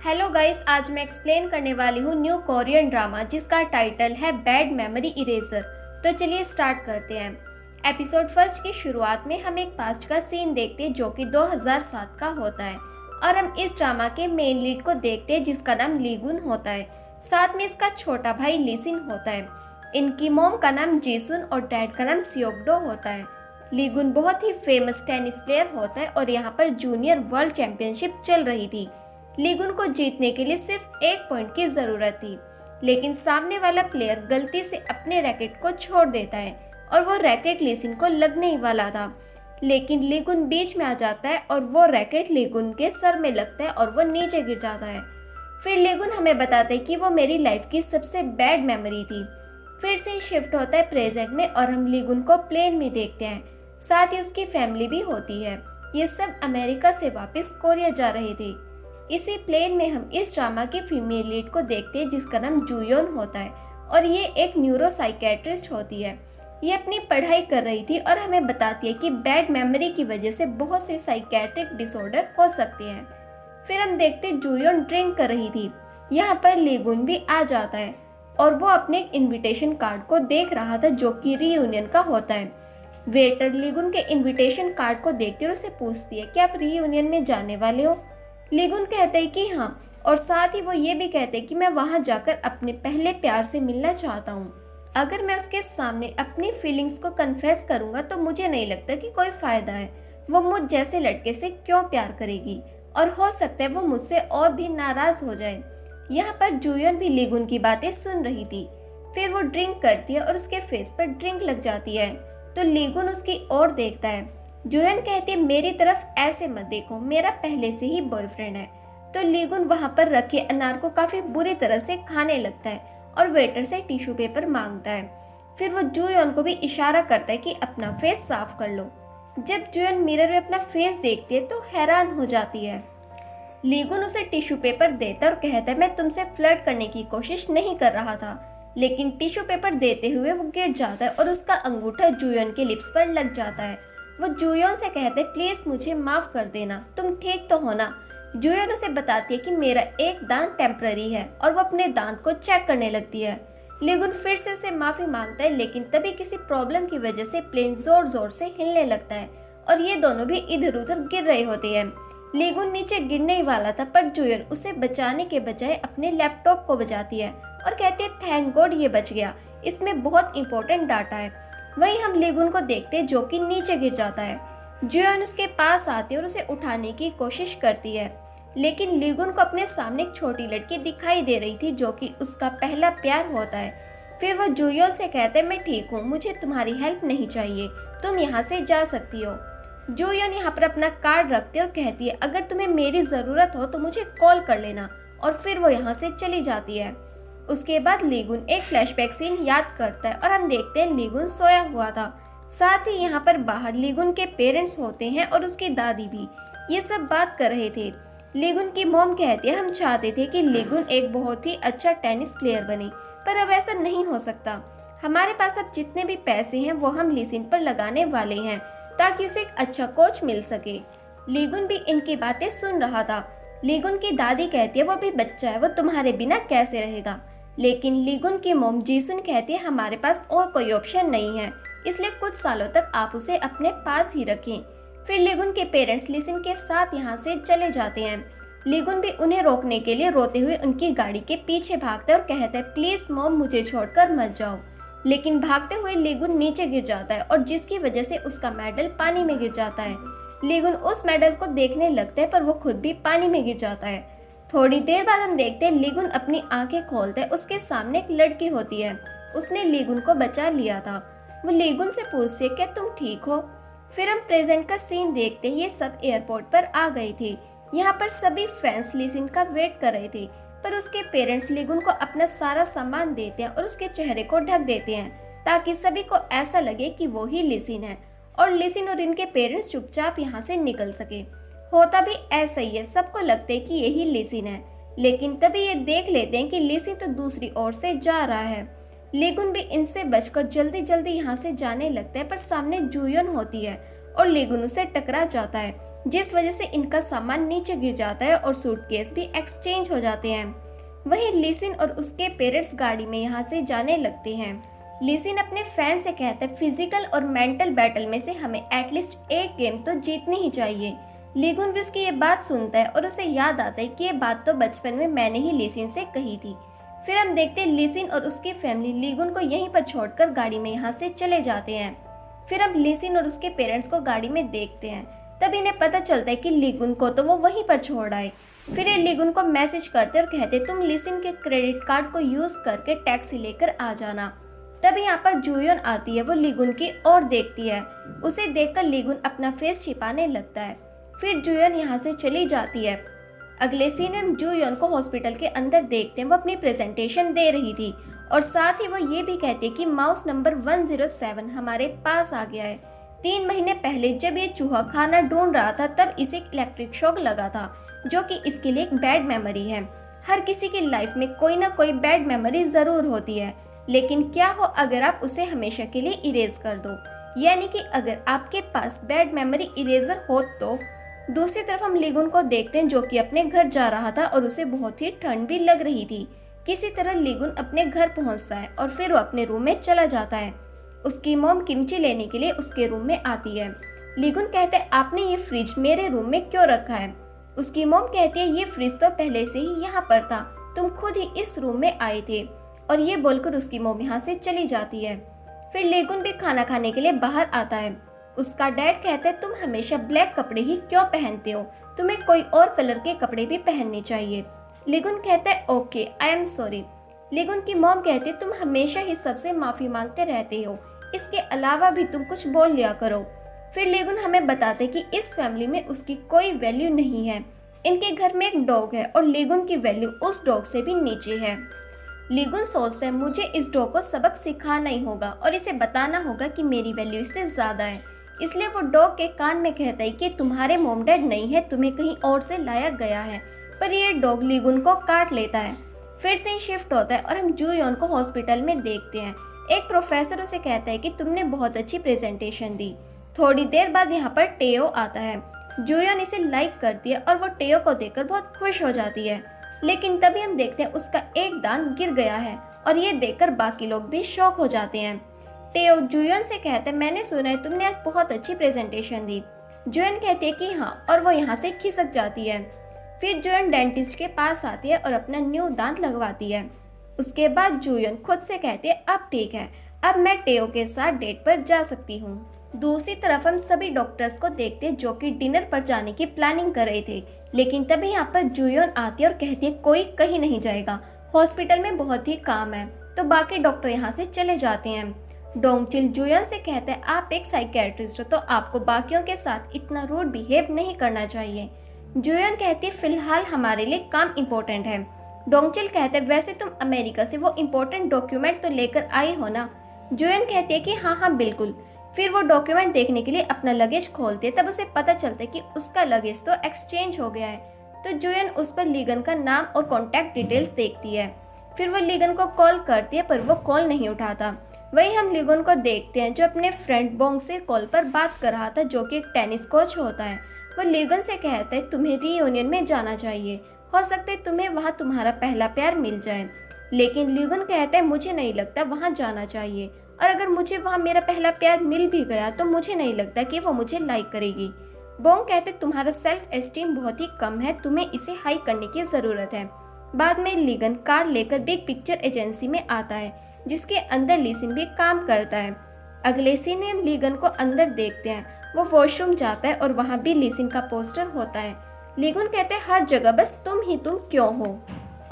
Hello guys, आज मैं explain करने वाली हूँ न्यू कोरियन ड्रामा जिसका टाइटल है बैड मेमोरी इरेजर। तो चलिए स्टार्ट करते हैं। एपिसोड फर्स्ट की शुरुआत में हम एक पास्ट का सीन देखते हैं जो कि 2007 का होता है और हम इस ड्रामा के मेन लीड को देखते हैं जिसका नाम लीगुन होता है। साथ में इसका छोटा भाई लीसिन होता है। इनकी मॉम का नाम जीसुन और डैड का नाम सियोकडो होता है। लीगुन बहुत ही फेमस टेनिस प्लेयर होता है और यहाँ पर जूनियर वर्ल्ड चैंपियनशिप चल रही थी। लीगुन को जीतने के लिए सिर्फ एक पॉइंट की जरूरत थी, लेकिन सामने वाला प्लेयर गलती से अपने रैकेट को छोड़ देता है और वो रैकेट लीसिन को लगने ही वाला था, लेकिन लीगुन बीच में आ जाता है और वो रैकेट लीगुन के सर में लगता है और वो नीचे गिर जाता है। फिर लीगुन हमें बताता है कि वो मेरी लाइफ की सबसे बैड मेमोरी थी। फिर से शिफ्ट होता है प्रेजेंट में और हम लीगुन को प्लेन में देखते हैं, साथ ही उसकी फैमिली भी होती है। ये सब अमेरिका से वापस कोरिया जा रहे थे। इसी प्लेन में हम इस ड्रामा के फीमेल लीड को देखते हैं जिसका नाम जूयोन होता है और ये एक न्यूरो साइकेट्रिस्ट होती है। ये अपनी पढ़ाई कर रही थी और हमें बताती है कि बैड मेमोरी की वजह से बहुत से साइकेट्रिक डिसऑर्डर हो सकते हैं। फिर हम देखते जूयोन ड्रिंक कर रही थी। यहाँ पर लीगुन भी आ जाता है और वो अपने एक इन्विटेशन कार्ड को देख रहा था जो कि रीयूनियन का होता है। वेटर लीगुन के इन्विटेशन कार्ड को देखकर उससे पूछती है कि आप रीयूनियन में जाने वाले हो। लीगुन कहते हैं कि हाँ, और साथ ही वो ये भी कहते हैं कि मैं वहाँ जाकर अपने पहले प्यार से मिलना चाहता हूँ। अगर मैं उसके सामने अपनी फीलिंग्स को कन्फेस करूँगा तो मुझे नहीं लगता कि कोई फ़ायदा है। वो मुझ जैसे लड़के से क्यों प्यार करेगी और हो सकता है वो मुझसे और भी नाराज़ हो जाए। यहाँ पर जूयन भी लीगुन की बातें सुन रही थी। फिर वो ड्रिंक करती है और उसके फेस पर ड्रिंक लग जाती है तो लीगुन उसकी ओर देखता है। जूयन कहती है मेरी तरफ ऐसे मत देखो, मेरा पहले से ही बॉयफ्रेंड है। तो लीगुन वहाँ पर रखे अनार को काफ़ी बुरी तरह से खाने लगता है और वेटर से टिश्यू पेपर मांगता है। फिर वो जूयन को भी इशारा करता है कि अपना फेस साफ कर लो। जब जूयन मिरर में अपना फेस देखती है तो हैरान हो जाती है। लीगुन उसे टिश्यू पेपर देता है और कहता है मैं तुमसे फ्लर्ट करने की कोशिश नहीं कर रहा था, लेकिन टिश्यू पेपर देते हुए वो गिर जाता है और उसका अंगूठा जूयन के लिप्स पर लग जाता है। वो जूयन से कहते प्लीज मुझे माफ कर देना, तुम ठीक तो हो ना। जूयन उसे बताती है कि मेरा एक दांत टेम्पररी है और वो अपने दांत को चेक करने लगती है। लीगुन फिर से उसे माफी मांगता है, लेकिन तभी किसी प्रॉब्लम की वजह से प्लेन जोर जोर से हिलने लगता है और ये दोनों भी इधर उधर गिर रहे होते हैं। लीगुन नीचे गिरने ही वाला था पर जूयन उसे बचाने के बजाय अपने लैपटॉप को बचाती है और कहती है थैंक गॉड ये बच गया, इसमें बहुत इंपॉर्टेंट डाटा है। वहीं हम लीगुन को देखते जो कि नीचे गिर जाता है। जूयन उसके पास आती है और उसे उठाने की कोशिश करती है, लेकिन लीगुन को अपने सामने एक छोटी लड़की दिखाई दे रही थी जो कि उसका पहला प्यार होता है। फिर वो जूयन से कहते मैं ठीक हूँ, मुझे तुम्हारी हेल्प नहीं चाहिए, तुम यहाँ से जा सकती हो। जूयन यहाँ पर अपना कार्ड रखती है और कहती है अगर तुम्हें मेरी ज़रूरत हो तो मुझे कॉल कर लेना, और फिर वो यहाँ से चली जाती है। उसके बाद लीगुन एक फ्लैशबैक सीन याद करता है और हम देखते हैं लीगुन सोया हुआ था। साथ ही यहाँ पर बाहर लीगुन के पेरेंट्स होते हैं और उसकी दादी भी। ये सब बात कर रहे थे। लीगुन की मॉम कहती है हम चाहते थे कि लीगुन एक बहुत ही अच्छा टेनिस प्लेयर बने, पर अब ऐसा नहीं हो सकता। हमारे पास अब जितने भी पैसे हैं वो हम लीसिन पर लगाने वाले हैं ताकि उसे एक अच्छा कोच मिल सके। लीगुन भी इनकी बातें सुन रहा था। लीगुन की दादी कहती है वो भी बच्चा है, वो तुम्हारे बिना कैसे रहेगा। लेकिन लीगुन की मॉम जीसुन कहती है हमारे पास और कोई ऑप्शन नहीं है, इसलिए कुछ सालों तक आप उसे अपने पास ही रखें। फिर लीगुन के पेरेंट्स लीसिन के साथ यहाँ से चले जाते हैं। लीगुन भी उन्हें रोकने के लिए रोते हुए उनकी गाड़ी के पीछे भागता है और कहता है प्लीज मॉम मुझे छोड़कर मत जाओ। लेकिन भागते हुए लीगुन नीचे गिर जाता है और जिसकी वजह से उसका मेडल पानी में गिर जाता है। लीगुन उस मेडल को देखने लगता है पर वो खुद भी पानी में गिर जाता है। थोड़ी देर बाद हम देखते हैं लीगुन अपनी आंखें खोलता है। उसके सामने एक लड़की होती है, उसने लीगुन को बचा लिया था। वो लीगुन से पूछती है क्या तुम ठीक हो। फिर हम प्रेजेंट का सीन देखते हैं। ये सब एयरपोर्ट पर आ गए थे। यहाँ पर सभी फैंस लीसिन का वेट कर रहे थे, पर उसके पेरेंट्स लीगुन को अपना सारा सामान देते हैं और उसके चेहरे को ढक देते हैं ताकि सभी को ऐसा लगे कि वो ही लीसिन है और लीसिन और इनके पेरेंट्स चुपचाप यहाँ से निकल सके। होता भी ऐसा ही है, सबको लगता है कि यही लीसिन है, लेकिन तभी ये देख लेते हैं कि लीसिन तो दूसरी ओर से जा रहा है। लीगुन भी इनसे बचकर जल्दी जल्दी यहाँ से जाने लगता है, पर सामने जूयन होती है और लीगुन उसे टकरा जाता है। जिस वजह से इनका सामान नीचे गिर जाता है और सूटकेस भी एक्सचेंज हो जाते हैं। वहीं लिसिन और उसके पेरेंट्स गाड़ी में यहाँ से जाने लगते हैं। लिसिन अपने फैन से कहता है फिजिकल और मेंटल बैटल में से हमें एटलीस्ट एक गेम तो जीतनी ही चाहिए। लीगुन भी उसकी ये बात सुनता है और उसे याद आता है कि ये बात तो बचपन में मैंने ही लिसिन से कही थी। फिर हम देखते हैं लिसिन और उसकी फैमिली लीगुन को यहीं पर छोड़कर गाड़ी में यहाँ से चले जाते हैं। फिर हम लिसिन और उसके पेरेंट्स को गाड़ी में देखते हैं। तब इन्हें पता चलता है कि लीगुन को तो वो वहीं पर छोड़ आए। फिर ये लीगुन को मैसेज करते और कहते तुम लिसिन के क्रेडिट कार्ड को यूज करके टैक्सी लेकर आ जाना। तब यहाँ पर जूयन आती है। वो लीगुन की ओर देखती है। उसे देखकर लीगुन अपना फेस छिपाने लगता है। फिर जूयन यहाँ से चली जाती है। अगले सीन में हम जूयन को हॉस्पिटल के अंदर देखते हैं। वो अपनी प्रेजेंटेशन दे रही थी और साथ ही वो ये भी कहती है कि माउस नंबर 107 हमारे पास आ गया है। 3 महीने पहले जब ये चूहा खाना ढूंढ रहा था तब इसे इलेक्ट्रिक शॉक लगा था, जो कि इसके लिए एक बैड मेमोरी है। हर किसी की लाइफ में कोई ना कोई बैड मेमोरी जरूर होती है, लेकिन क्या हो अगर आप उसे हमेशा के लिए इरेज कर दो, यानी कि अगर आपके पास बैड मेमोरी इरेजर हो तो। दूसरी तरफ हम लीगुन को देखते हैं जो कि अपने घर जा रहा था और उसे बहुत ही ठंड भी लग रही थी। किसी तरह लीगुन अपने घर पहुंचता है और फिर वो अपने रूम में चला जाता है। उसकी मॉम किमची लेने के लिए उसके रूम में आती है। लीगुन कहते हैं आपने ये फ्रिज मेरे रूम में क्यों रखा है। उसकी मॉम कहती है ये फ्रिज तो पहले से ही यहाँ पर था, तुम खुद ही इस रूम में आए थे। और ये बोलकर उसकी मॉम यहाँ से चली जाती है। फिर लीगुन भी खाना खाने के लिए बाहर आता है। उसका डैड कहता है तुम हमेशा ब्लैक कपड़े ही क्यों पहनते हो, तुम्हें कोई और कलर के कपड़े भी पहनने चाहिए। लीगुन कहता है ओके आई एम सॉरी। लीगुन की मॉम कहती है तुम हमेशा ही सबसे माफी मांगते रहते हो, इसके अलावा भी तुम कुछ बोल लिया करो। फिर लीगुन हमें बताते कि इस फैमिली में उसकी कोई वैल्यू नहीं है। इनके घर में एक डॉग है और लीगुन की वैल्यू उस डॉग से भी नीचे है। लीगुन सोचता है मुझे इस डॉग को सबक सिखाना ही होगा और इसे बताना होगा कि मेरी वैल्यू इससे ज्यादा है। इसलिए वो डॉग के कान में कहता है कि तुम्हारे मॉम डैड नहीं है, तुम्हें कहीं और से लाया गया है। पर ये डॉग लीगुन को काट लेता है। फिर से शिफ्ट होता है और हम जूयन को हॉस्पिटल में देखते हैं। एक प्रोफेसर उसे कहता है कि तुमने बहुत अच्छी प्रेजेंटेशन दी। थोड़ी देर बाद यहाँ पर टेओ आता है। जूयन इसे लाइक करती है और वो टेओ को देखकर बहुत खुश हो जाती है। लेकिन तभी हम देखते हैं उसका एक दांत गिर गया है और ये देखकर बाकी लोग भी शॉक हो जाते हैं। टेओ जूयन से कहता है मैंने सुना है तुमने आज बहुत अच्छी प्रेजेंटेशन दी। जूयन कहती है कि हाँ और वो यहाँ से खिसक जाती है। फिर जूयन डेंटिस्ट के पास आती है और अपना न्यू दांत लगवाती है। उसके बाद जूयन खुद से कहती है अब ठीक है, अब मैं टेओ के साथ डेट पर जा सकती हूँ। दूसरी तरफ हम सभी डॉक्टर्स को देखते हैं जो कि डिनर पर जाने की प्लानिंग कर रहे थे। लेकिन तभी यहाँ पर जूयन आती है और कहती है कोई कहीं नहीं जाएगा, हॉस्पिटल में बहुत ही काम है। तो बाकी डॉक्टर यहाँ से चले जाते हैं। डोंगचिल जूयन से कहता है आप एक साइकेट्रिस्ट हो तो आपको बाकियों के साथ इतना रूड बिहेव नहीं करना चाहिए। जूयन कहती है फिलहाल हमारे लिए काम इम्पोर्टेंट है। डोंगचिल कहते हैं वैसे तुम अमेरिका से वो इम्पोर्टेंट डॉक्यूमेंट तो लेकर आए हो ना। जूयन कहती है कि हाँ बिल्कुल। फिर वो डॉक्यूमेंट देखने के लिए अपना लगेज खोलती है। तब उसे पता चलता है कि उसका लगेज तो एक्सचेंज हो गया है। तो जूयन उस पर लीगन का नाम और कॉन्टैक्ट डिटेल्स देखती है। फिर वो लीगन को कॉल करती है पर वो कॉल नहीं उठाता। वहीं हम लीगन को देखते हैं जो अपने फ्रेंड बोंग से कॉल पर बात कर रहा था जो कि एक टेनिस कोच होता है। वो लीगन से कहता है तुम्हें रीयूनियन में जाना चाहिए, हो सकता है तुम्हें वहाँ तुम्हारा पहला प्यार मिल जाए। लेकिन लीगन कहता है मुझे नहीं लगता वहाँ जाना चाहिए, और अगर मुझे वहाँ मेरा पहला प्यार मिल भी गया तो मुझे नहीं लगता कि वो मुझे लाइक करेगी। बोंग कहते तुम्हारा सेल्फ एस्टीम बहुत ही कम है, तुम्हें इसे हाई करने की ज़रूरत है। बाद में लीगन कार लेकर बिग पिक्चर एजेंसी में आता है जिसके अंदर लीसिन भी काम करता है। अगले सीन में हम लीगन को अंदर देखते हैं। वो वॉशरूम जाता है और वहाँ भी लीसिन का पोस्टर होता है। लीगन कहते हैं हर जगह बस तुम ही तुम क्यों हो,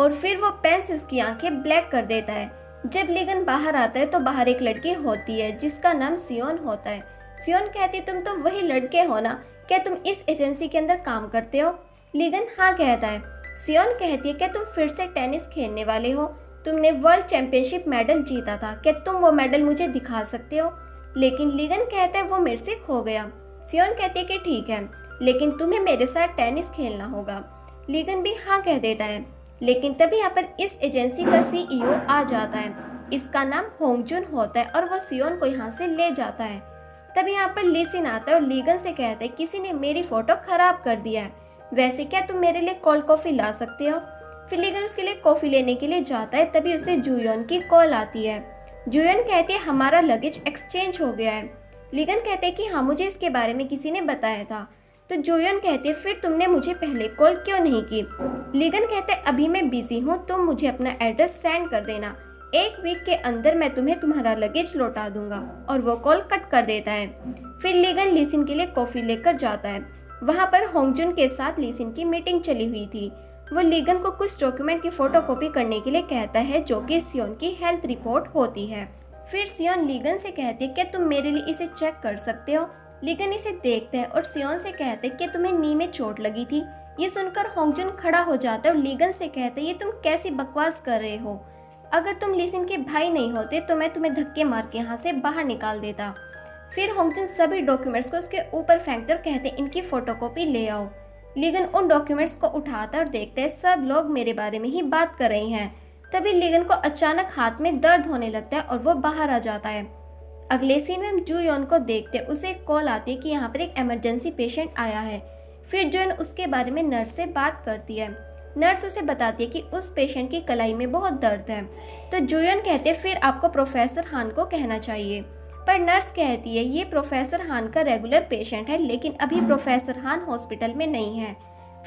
और फिर वो पेन से उसकी आंखें ब्लैक कर देता है। जब लीगन बाहर आता है तो बाहर एक लड़की होती है जिसका नाम सियोन होता है। सियोन कहती तुम तो वही लड़के हो ना, क्या तुम इस एजेंसी के अंदर काम करते हो। लीगन हाँ कहता है। सियोन कहती है क्या तुम फिर से टेनिस खेलने वाले हो, तुमने वर्ल्ड चैंपियनशिप मेडल जीता था, क्या तुम वो मेडल मुझे दिखा सकते हो। लेकिन लीगन कहता है वो मेरे से खो गया। सियोन कहती है कि ठीक है लेकिन तुम्हें मेरे साथ टेनिस खेलना होगा। लीगन भी हाँ कह देता है। लेकिन तभी यहाँ पर इस एजेंसी का CEO आ जाता है। इसका नाम होंगजुन होता है और वो सियोन को यहाँ से ले जाता है। तब यहाँ पर लीसिन आता है और लीगन से कहता है किसी ने मेरी फोटो खराब कर दिया है, वैसे क्या तुम मेरे लिए कोल्ड कॉफ़ी ला सकते हो। फिर लीगन उसके लिए कॉफ़ी लेने के लिए जाता है, तभी उसे जूयन की कॉल आती है। जूयन कहती है हमारा लगेज एक्सचेंज हो गया है। लीगन कहते हैं कि हाँ मुझे इसके बारे में किसी ने बताया था। तो जूयन कहती है फिर तुमने मुझे पहले कॉल क्यों नहीं की। लीगन कहते हैं अभी मैं बिजी हूँ, तुम मुझे अपना एड्रेस सेंड कर देना, 1 वीक के अंदर मैं तुम्हें तुम्हारा लगेज लौटा दूंगा। और वो कॉल कट कर देता है। फिर लीगन लीसिन के लिए कॉफ़ी लेकर जाता है। वहाँ पर होंगजुन के साथ लीसिन की मीटिंग चली हुई थी। वो लीगन को कुछ डॉक्यूमेंट की फोटोकॉपी करने के लिए कहता है जो कि सियोन की हेल्थ रिपोर्ट होती है। फिर सियोन लीगन से कहती है कि तुम मेरे लिए इसे चेक कर सकते हो। लीगन इसे देखते हैं और सियोन से कहते हैं कि तुम्हें नी में चोट लगी थी। ये सुनकर होंगजुन खड़ा हो जाता है और लीगन से कहते हैं ये तुम कैसी बकवास कर रहे हो, अगर तुम लीसिन के भाई नहीं होते तो मैं तुम्हें धक्के मार के यहाँ से बाहर निकाल देता। फिर होंगजुन सभी डॉक्यूमेंट्स को उसके ऊपर फेंकते और कहते इनकी फोटोकॉपी ले आओ। लीगन उन डॉक्यूमेंट्स को उठाता और देखते हैं सब लोग मेरे बारे में ही बात कर रहे हैं। तभी लीगन को अचानक हाथ में दर्द होने लगता है और वो बाहर आ जाता है। अगले सीन में हम जूयन को देखते उसे एक कॉल आती है कि यहाँ पर एक इमरजेंसी पेशेंट आया है। फिर जूयन उसके बारे में नर्स से बात करती है। नर्स उसे बताती है कि उस पेशेंट की कलाई में बहुत दर्द है। तो जूयन कहते फिर आपको प्रोफेसर हान को कहना चाहिए। पर नर्स कहती है ये प्रोफेसर हान का रेगुलर पेशेंट है, लेकिन अभी प्रोफेसर हान हॉस्पिटल में नहीं है।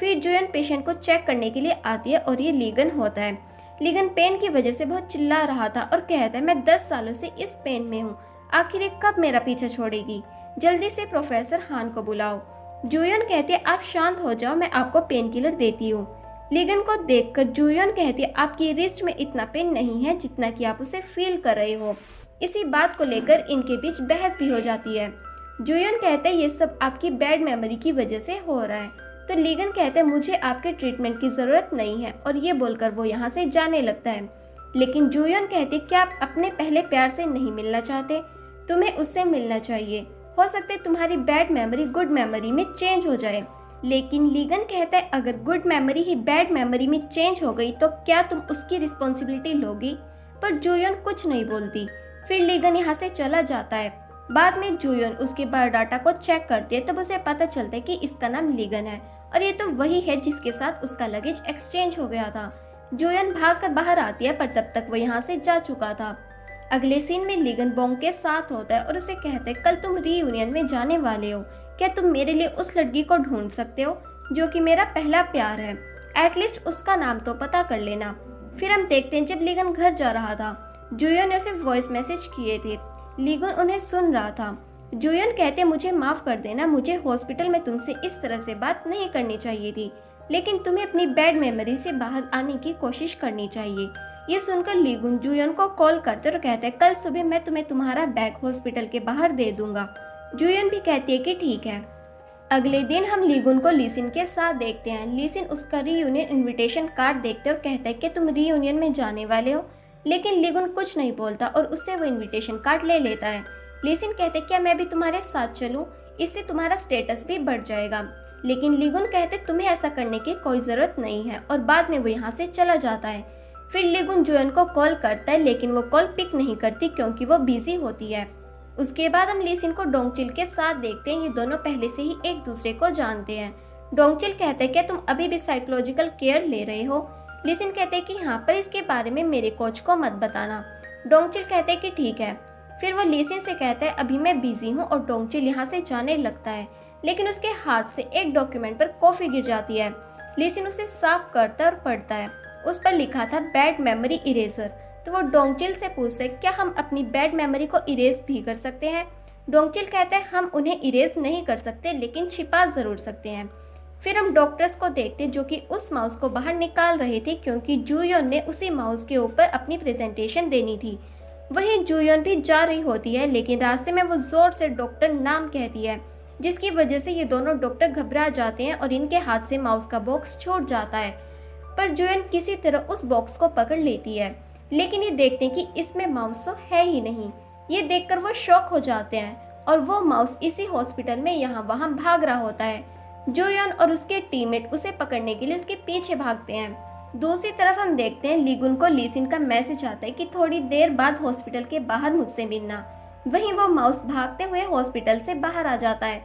फिर जूयन पेशेंट को चेक करने के लिए आती है और ये लीगन होता है। लीगन पेन की वजह से बहुत चिल्ला रहा था और कहता है मैं 10 सालों से इस पेन में हूँ, आखिर ये कब मेरा पीछा छोड़ेगी, जल्दी से प्रोफेसर हान को बुलाओ। जूयन कहती है आप शांत हो जाओ, मैं आपको पेन किलर देती हूँ। लीगन को देखकर जूयन कहती है आपकी रिस्ट में इतना पेन नहीं है जितना कि आप उसे फील कर रहे हो। इसी बात को लेकर इनके बीच बहस भी हो जाती है। जूयन कहते हैं ये सब आपकी बैड मेमोरी की वजह से हो रहा है। तो लीगन कहते हैं मुझे आपके ट्रीटमेंट की ज़रूरत नहीं है और ये बोलकर वो यहाँ से जाने लगता है। लेकिन जूयन कहती क्या आप अपने पहले प्यार से नहीं मिलना चाहते, तुम्हें उससे मिलना चाहिए, हो सकता है तुम्हारी बैड मेमोरी गुड मेमोरी में चेंज हो जाए। लेकिन लीगन कहता है अगर गुड मेमोरी ही बैड मेमोरी में चेंज हो गई तो क्या तुम उसकी रिस्पॉन्सिबिलिटी लोगी। पर जूयन कुछ नहीं बोलती। फिर लीगन यहाँ से चला जाता है। बाद में जूयन उसके बायोडाटा को चेक करती है, तब उसे पता चलता है कि इसका नाम लीगन है और ये तो वही है जिसके साथ उसका लगेज एक्सचेंज हो गया था। जूयन भागकर बाहर आती है पर तब तक वो यहाँ से जा चुका था। अगले सीन में लीगन बोंग के साथ होता है और उसे कहते हैं कल तुम रीयूनियन में जाने वाले हो, क्या तुम मेरे लिए उस लड़की को ढूंढ सकते हो जो कि मेरा पहला प्यार है, एटलीस्ट उसका नाम तो पता कर लेना। फिर हम देखते हैं जब लीगन घर जा रहा था, जूयन ने उसे वॉइस मैसेज किए थे। लीगन उन्हें सुन रहा था। जूयन कहते मुझे माफ़ कर देना, मुझे हॉस्पिटल में तुमसे इस तरह से बात नहीं करनी चाहिए थी, लेकिन तुम्हें अपनी बैड मेमोरी से बाहर आने की कोशिश करनी चाहिए। ये सुनकर लीगन जूयन को कॉल करते और कहते हैं कल सुबह मैं तुम्हें तुम्हारा बैग हॉस्पिटल के बाहर दे दूंगा। जूयन भी कहती है कि ठीक है। अगले दिन हम लीगन को लीसिन के साथ देखते हैं। लीसिन उसका रीयूनियन इनविटेशन कार्ड देखते और कहता है कि तुम रीयूनियन में जाने वाले हो, लेकिन लीगन कुछ नहीं बोलता और उससे वो इनविटेशन कार्ड ले लेता है। लीसिन कहते क्या मैं भी तुम्हारे साथ चलूं, इससे तुम्हारा स्टेटस भी बढ़ जाएगा। लेकिन लीगन कहते तुम्हें ऐसा करने की कोई ज़रूरत नहीं है और बाद में वो यहाँ से चला जाता है। फिर लीगन जूयन को कॉल करता है, लेकिन वो कॉल पिक नहीं करती क्योंकि वो बिजी होती है। उसके बाद हम लीसिन को डोंगचिल के साथ देखते हैं। ये दोनों पहले से ही एक दूसरे को जानते हैं। डोंगचिल कहते हैं क्या तुम अभी भी साइकोलॉजिकल केयर ले रहे हो। लीसिन कहते हैं कि हाँ, पर इसके बारे में मेरे कोच को मत बताना। डोंगचिल कहते हैं कि ठीक है। फिर वो लीसिन से कहता है अभी मैं बिजी हूँ और डोंगचिल यहाँ से जाने लगता है, लेकिन उसके हाथ से एक डॉक्यूमेंट पर कॉफ़ी गिर जाती है। लीसिन उसे साफ करता है और पढ़ता है। उस पर लिखा था बैड मेमोरी इरेजर। तो वो डोंगचिल से पूछता है क्या हम अपनी बैड मेमोरी को इरेज भी कर सकते हैं। डोंगचिल कहता है हम उन्हें इरेज नहीं कर सकते, लेकिन छिपा ज़रूर सकते हैं। फिर हम डॉक्टर्स को देखते जो कि उस माउस को बाहर निकाल रहे थे, क्योंकि जूयन ने उसी माउस के ऊपर अपनी प्रेजेंटेशन देनी थी। वहीं जूयन भी जा रही होती है, लेकिन रास्ते में वो जोर से डॉक्टर नाम कहती है, जिसकी वजह से ये दोनों डॉक्टर घबरा जाते हैं और इनके हाथ से माउस का बॉक्स छूट जाता है। पर जूयन किसी तरह उस बॉक्स को पकड़ लेती है, लेकिन ये देखते हैं कि इसमें माउस तो है ही नहीं। ये देखकर वो शॉक हो जाते हैं और वो माउस इसी हॉस्पिटल में यहाँ वहाँ भाग रहा होता है। जूयन और उसके टीममेट उसे पकड़ने के लिए उसके पीछे भागते हैं। दूसरी तरफ हम देखते हैं लीगन को लीसिन का मैसेज आता है कि थोड़ी देर बाद हॉस्पिटल के बाहर मुझसे मिलना। वहीं वो माउस भागते हुए हॉस्पिटल से बाहर आ जाता है।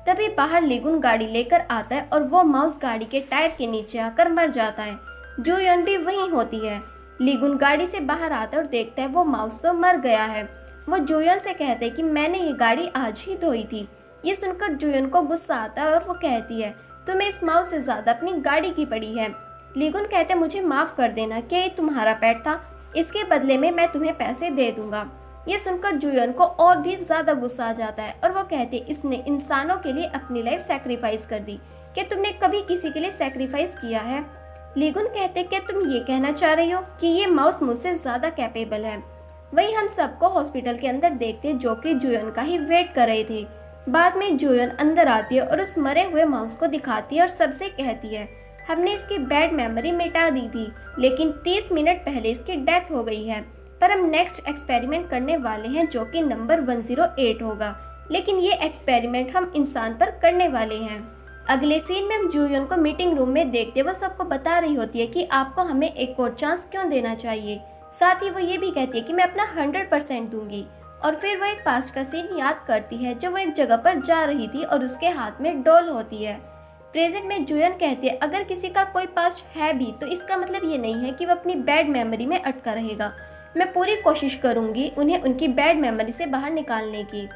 तभी बाहर लीगुन गाड़ी लेकर आता है और वो माउस गाड़ी के टायर के नीचे आकर मर जाता है। जूयन भी वहीं होती है। लीगुन गाड़ी से बाहर आता है और देखता है वो माउस तो मर गया है। वो जूयन से कहते हैं कि मैंने ये गाड़ी आज ही धोई थी। ये सुनकर जूयन को गुस्सा आता है और वो कहती है तुम्हें इस माउस से ज्यादा अपनी गाड़ी की पड़ी है। लीगुन कहते हैं मुझे माफ कर देना, क्या ये तुम्हारा पेट था? इसके बदले में मैं तुम्हें पैसे दे दूंगा। ये सुनकर जूयन को और भी ज्यादा गुस्सा आ जाता है और वो कहते इसने इंसानों के लिए अपनी लाइफ सैक्रिफाइस कर दी। क्या तुमने कभी किसी के लिए सैक्रिफाइस किया है? लीगुन कहते क्या तुम ये कहना चाह रही हो कि ये माउस मुझसे ज्यादा कैपेबल है? वही हम सबको हॉस्पिटल के अंदर देखते जो कि जूयन का ही वेट कर रहे थे। बाद में जूयन अंदर आती है और उस मरे हुए माउस को दिखाती है और सबसे कहती है हमने इसकी बैड मेमोरी मिटा दी थी, लेकिन 30 मिनट पहले इसकी डेथ हो गई है। पर हम नेक्स्ट एक्सपेरिमेंट करने वाले हैं जो कि नंबर 108 होगा, लेकिन ये एक्सपेरिमेंट हम इंसान पर करने वाले हैं। अगले सीन में हम जूयन को मीटिंग रूम में देखते वो सबको बता रही होती है कि आपको हमें एक और चांस क्यों देना चाहिए। साथ ही वो ये भी कहती है कि मैं अपना 100% दूंगी। और फिर वो एक पास्ट का सीन याद करती है जब वो एक जगह पर जा रही थी और उसके हाथ में डॉल होती है। प्रेजेंट में जूयन कहती है अगर किसी का कोई पास्ट है भी तो इसका मतलब ये नहीं है कि वो अपनी बैड मेमोरी में अटका रहेगा। मैं पूरी कोशिश करूंगी उन्हें उनकी बैड मेमोरी से बाहर निकालने की।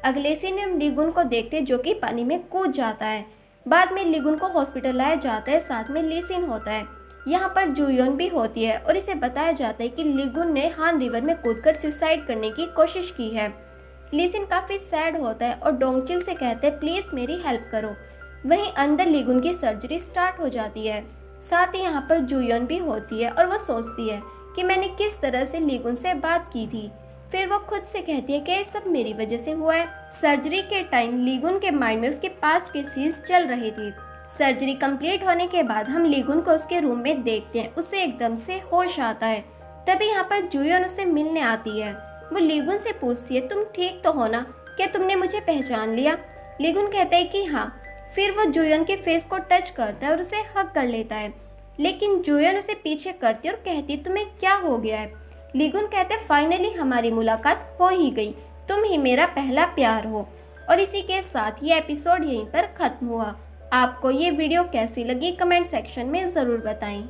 अगले सीन में हम लीगुन को देखते जो कि पानी में कूद जाता है। बाद में लीगुन को हॉस्पिटल लाया जाता है, साथ में लीसिन होता है। यहाँ पर जूयन भी होती है और इसे बताया जाता है कि लीगुन ने हान रिवर में कूदकर सुसाइड करने की कोशिश की है। लीसिन काफी सैड होता है और डोंगचिल से कहते हैं प्लीज मेरी हेल्प करो। वहीं अंदर लीगुन की सर्जरी स्टार्ट हो जाती है। साथ ही यहाँ पर जूयन भी होती है और वो सोचती है कि मैंने किस तरह से लीगुन से बात की थी। फिर वो खुद से कहती है कि ये सब मेरी वजह से हुआ है। सर्जरी के टाइम लीगुन के माइंड में उसके पास्ट के सीन्स चल रहे थे। सर्जरी कंप्लीट होने के बाद हम लीगुन को उसके रूम में देखते हैं। उसे एकदम से होश आता है। तभी यहाँ पर जूयन उससे मिलने आती है। वो लीगुन से पूछती है तुम ठीक तो हो ना, क्या तुमने मुझे पहचान लिया? लीगुन कहता है कि हाँ। फिर वो जूयन के फेस को टच करता है और उसे हग कर लेता है, लेकिन जूयन उसे पीछे करती है और कहती है तुम्हें क्या हो गया है? लीगुन कहते फाइनली हमारी मुलाकात हो ही गई, तुम ही मेरा पहला प्यार हो। और इसी के साथ ये एपिसोड यहीं पर खत्म हुआ। आपको ये वीडियो कैसी लगी कमेंट सेक्शन में ज़रूर बताएं।